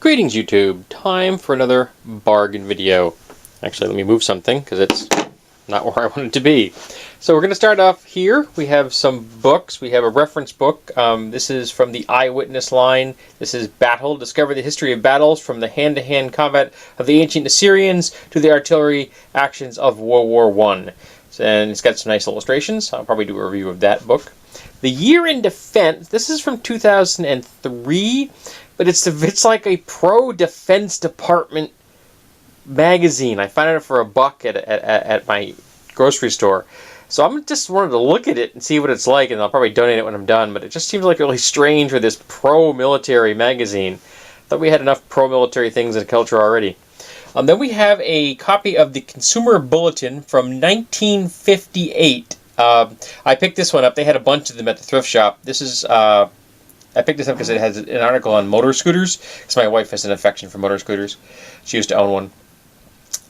Greetings YouTube, time for another bargain video. Actually, let me move something because it's not where I want it to be. So we're going to start off here. We have some books. We have a reference book. This is from the Eyewitness line. This is Battle, Discover the History of Battles from the hand-to-hand combat of the ancient Assyrians to the artillery actions of World War I. And it's got some nice illustrations. I'll probably do a review of that book. The Year in Defense. This is from 2003. But it's like a pro-defense department magazine. I found it for $1 at my grocery store. So I'm just wanted to look at it and see what it's like, and I'll probably donate it when I'm done. But it just seems like really strange for this pro-military magazine. Thought we had enough pro-military things in culture already. Then we have a copy of the Consumer Bulletin from 1958. I picked this one up. They had a bunch of them at the thrift shop. This is... I picked this up because it has an article on motor scooters, because my wife has an affection for motor scooters. She used to own one.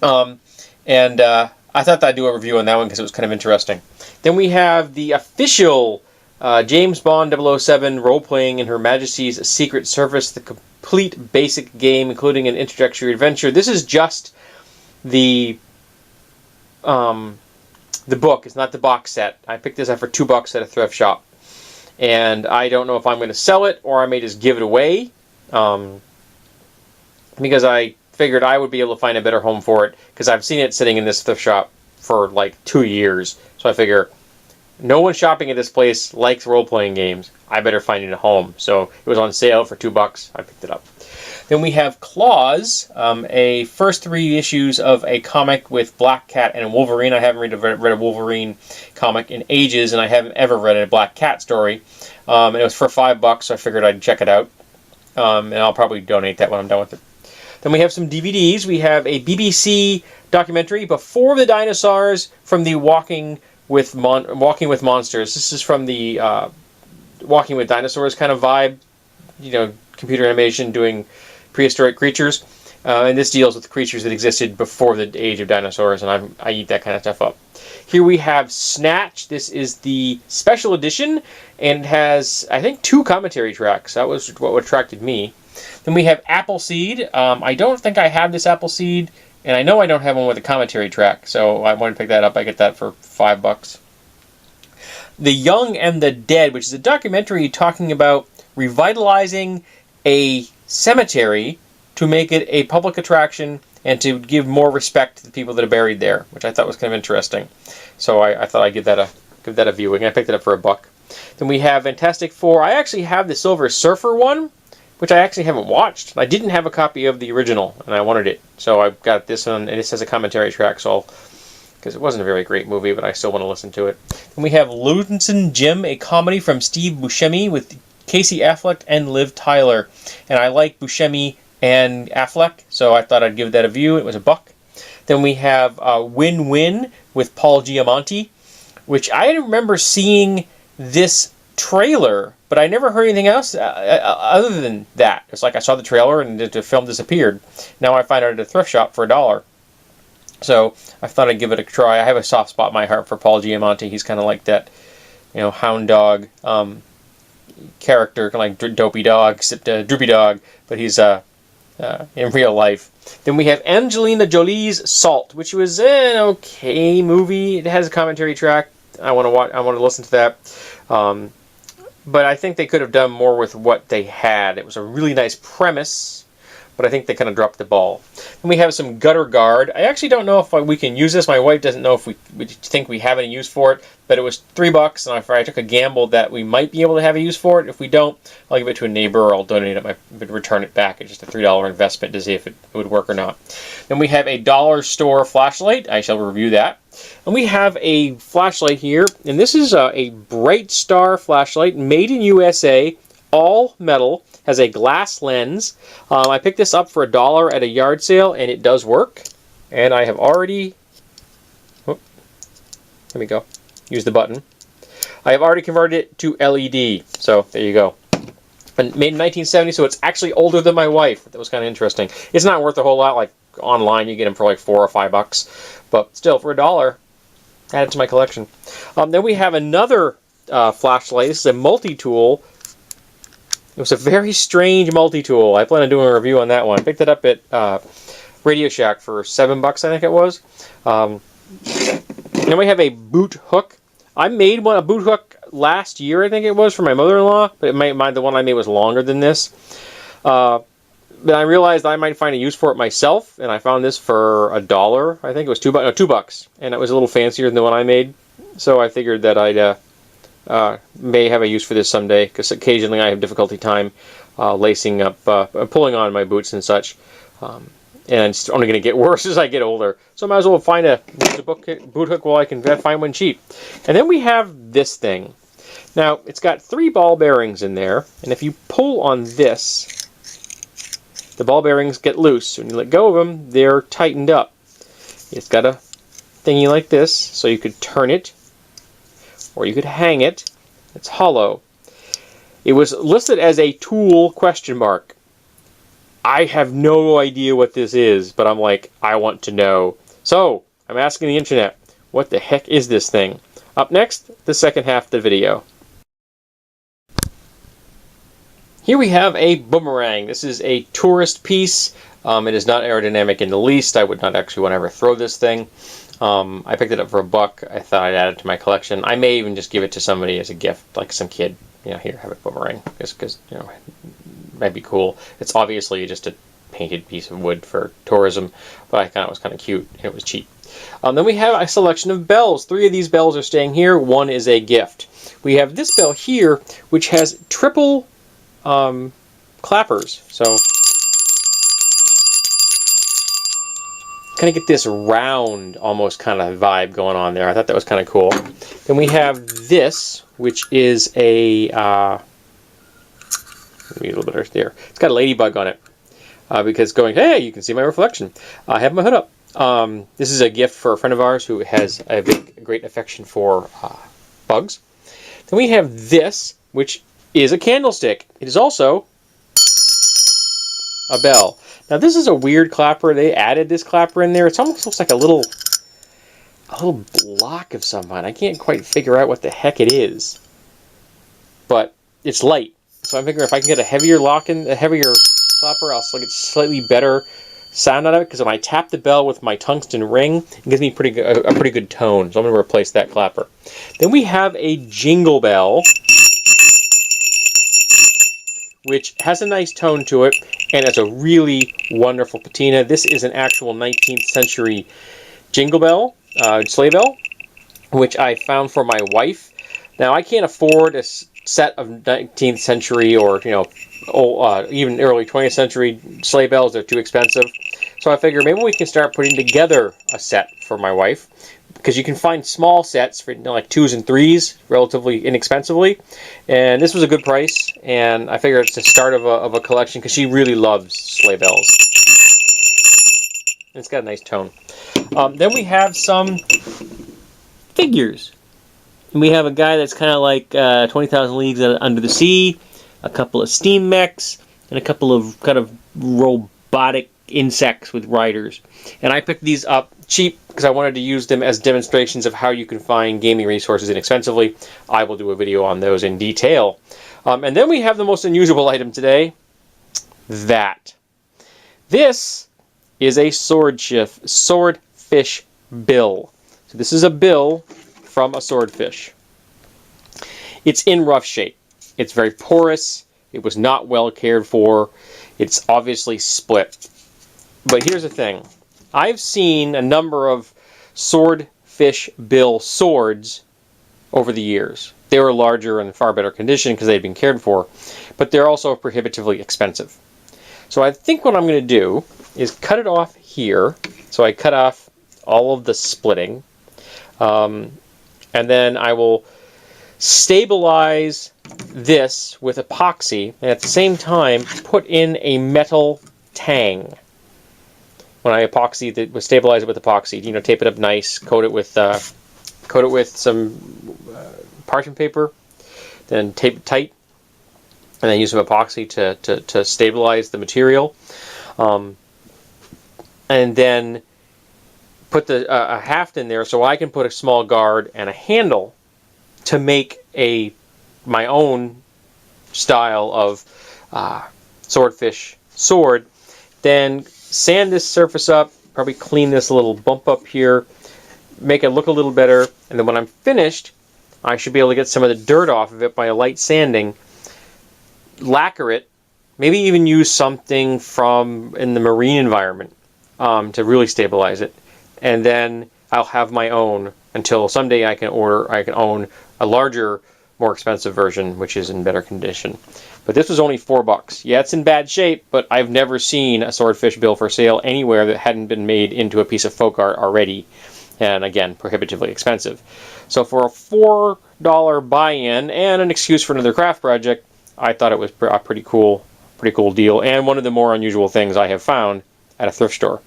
I thought that I'd do a review on that one because it was kind of interesting. Then we have the official James Bond 007 role-playing in Her Majesty's Secret Service, the complete basic game, including an introductory adventure. This is just the book. It's not the box set. I picked this up for $2 at a thrift shop. And I don't know if I'm going to sell it or I may just give it away. Because I figured I would be able to find a better home for it. Because I've seen it sitting in this thrift shop for like 2 years. So I figure, no one shopping at this place likes role-playing games. I better find it a home. So it was on sale for $2. I picked it up. Then we have Claws, a first 3 issues of a comic with Black Cat and Wolverine. I haven't read a Wolverine comic in ages, and I haven't ever read a Black Cat story. And it was for $5, so I figured I'd check it out. And I'll probably donate that when I'm done with it. Then we have some DVDs. We have a BBC documentary, Before the Dinosaurs, from the Walking with Monsters. This is from the Walking with Dinosaurs kind of vibe. You know, computer animation doing prehistoric creatures, and this deals with creatures that existed before the age of dinosaurs, and I eat that kind of stuff up. Here we have Snatch. This is the special edition, and it has, I think, 2 commentary tracks. That was what attracted me. Then we have Appleseed. I don't think I have this Appleseed, and I know I don't have one with a commentary track, so I wanted to pick that up. I get that for $5. The Young and the Dead, which is a documentary talking about revitalizing a cemetery to make it a public attraction and to give more respect to the people that are buried there, which I thought was kind of interesting. So I thought I'd give that a viewing. I picked it up for $1. Then we have Fantastic Four. I actually have the Silver Surfer one, which I actually haven't watched. I didn't have a copy of the original, and I wanted it. So I've got this one, and this has a commentary track, so because it wasn't a very great movie, but I still want to listen to it. Then we have Lonesome Jim, a comedy from Steve Buscemi with Casey Affleck and Liv Tyler. And I like Buscemi and Affleck, so I thought I'd give that a view. It was $1. Then we have Win-Win with Paul Giamatti, which I remember seeing this trailer, but I never heard anything else other than that. It's like I saw the trailer and the film disappeared. Now I find it at a thrift shop for $1. So I thought I'd give it a try. I have a soft spot in my heart for Paul Giamatti. He's kind of like that, you know, hound dog character, kind of like Dopey Dog, except Droopy Dog, but he's in real life. Then we have Angelina Jolie's Salt, which was an okay movie. It has a commentary track. I want to listen to that. But I think they could have done more with what they had. It was a really nice premise, but I think they kind of dropped the ball. Then we have some Gutter Guard. I actually don't know if we can use this. My wife doesn't know if we think we have any use for it, but it was $3, and I took a gamble that we might be able to have a use for it. If we don't, I'll give it to a neighbor, or I'll donate it, return it back. It's just a $3 investment to see if it would work or not. Then we have a dollar store flashlight. I shall review that. And we have a flashlight here, and this is a Bright Star flashlight, made in USA, all metal, has a glass lens. I picked this up for $1 at a yard sale, and it does work. And I have already... Oh, there we go. Use the button. I have already converted it to LED, so there you go. And made in 1970, so it's actually older than my wife. That was kind of interesting. It's not worth a whole lot. Like online, you get them for like $4 or $5, but still for $1, add it to my collection. Then we have another flashlight. This is a multi-tool. was a very strange multi-tool. I plan on doing a review on that one. I picked it up at Radio Shack for $7, I think it was. Then we have a boot hook. I made a boot hook last year, I think it was, for my mother-in-law, but the one I made was longer than this. But I realized I might find a use for it myself, and I found this for $1. I think it was $2, and it was a little fancier than the one I made. So I figured that I'd may have a use for this someday, because occasionally I have difficulty time lacing up, pulling on my boots and such. And it's only going to get worse as I get older. So I might as well find a boot hook while I can find one cheap. And then we have this thing. Now, it's got 3 ball bearings in there, and if you pull on this, the ball bearings get loose. When you let go of them, they're tightened up. It's got a thingy like this, so you could turn it, or you could hang it. It's hollow. It was listed as a tool ? I have no idea what this is, but I'm like, I want to know. So, I'm asking the internet, what the heck is this thing? Up next, the second half of the video. Here we have a boomerang. This is a tourist piece. It is not aerodynamic in the least. I would not actually want to ever throw this thing. I picked it up for $1. I thought I'd add it to my collection. I may even just give it to somebody as a gift, like some kid. You know, here, have a boomerang. Just because, you know, might be cool. It's obviously just a painted piece of wood for tourism, but I thought it was kind of cute and it was cheap. Then we have a selection of bells. 3 of these bells are staying here. 1 is a gift. We have this bell here, which has triple clappers. So kind of get this round almost kind of vibe going on there. I thought that was kind of cool. Then we have this, which is a a little bit right there. It's got a ladybug on it because going, hey, you can see my reflection. I have my hood up. This is a gift for a friend of ours who has a great affection for bugs. Then we have this, which is a candlestick. It is also a bell. Now this is a weird clapper. They added this clapper in there. It almost looks like a little block of some kind. I can't quite figure out what the heck it is, but it's light. So I'm figuring if I can get a heavier clapper, I'll get slightly better sound out of it. Because when I tap the bell with my tungsten ring, it gives me a pretty good tone. So I'm going to replace that clapper. Then we have a jingle bell, which has a nice tone to it, and it's a really wonderful patina. This is an actual 19th century jingle bell, sleigh bell, which I found for my wife. Now I can't afford a set of 19th century or even early 20th century sleigh bells. They're too expensive. So I figure maybe we can start putting together a set for my wife, because you can find small sets for like 2s and 3s relatively inexpensively, and this was a good price, and I figure it's the start of a collection because she really loves sleigh bells. It's got a nice tone. Then we have some figures. And we have a guy that's kind of like 20,000 Leagues Under the Sea, a couple of steam mechs, and a couple of kind of robotic insects with riders. And I picked these up cheap because I wanted to use them as demonstrations of how you can find gaming resources inexpensively. I will do a video on those in detail. And then we have the most unusual item today. That. This is a swordfish bill. So this is a bill from a swordfish. It's in rough shape. It's very porous. It was not well cared for. It's obviously split. But here's the thing. I've seen a number of swordfish bill swords over the years. They were larger and in far better condition because they'd been cared for, but they're also prohibitively expensive. So I think what I'm going to do is cut it off here. So I cut off all of the splitting. And then I will stabilize this with epoxy, and at the same time put in a metal tang. When I stabilize it with epoxy, tape it up nice, coat it with some parchment paper, then tape it tight, and then use some epoxy to stabilize the material, and then put a haft in there so I can put a small guard and a handle to make my own style of swordfish sword. Then sand this surface up, probably clean this little bump up here, make it look a little better, and then when I'm finished, I should be able to get some of the dirt off of it by a light sanding, lacquer it, maybe even use something from in the marine environment to really stabilize it, and then I'll have my own until someday I can own a larger, more expensive version, which is in better condition. But this was only $4. Yeah, it's in bad shape, but I've never seen a swordfish bill for sale anywhere that hadn't been made into a piece of folk art already. And again, prohibitively expensive. So for a $4 buy-in and an excuse for another craft project, I thought it was a pretty cool deal, and one of the more unusual things I have found at a thrift store.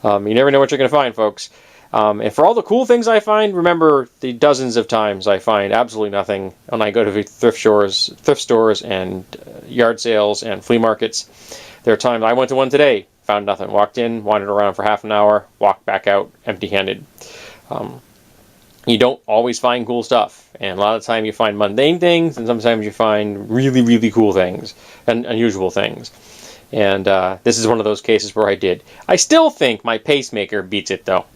You never know what you're going to find, folks. And for all the cool things I find, remember the dozens of times I find absolutely nothing when I go to thrift stores and yard sales and flea markets. There are times, I went to one today, found nothing, walked in, wandered around for half an hour, walked back out empty-handed. You don't always find cool stuff, and a lot of the time you find mundane things, and sometimes you find really, really cool things and unusual things. And this is one of those cases where I did. I still think my pacemaker beats it, though.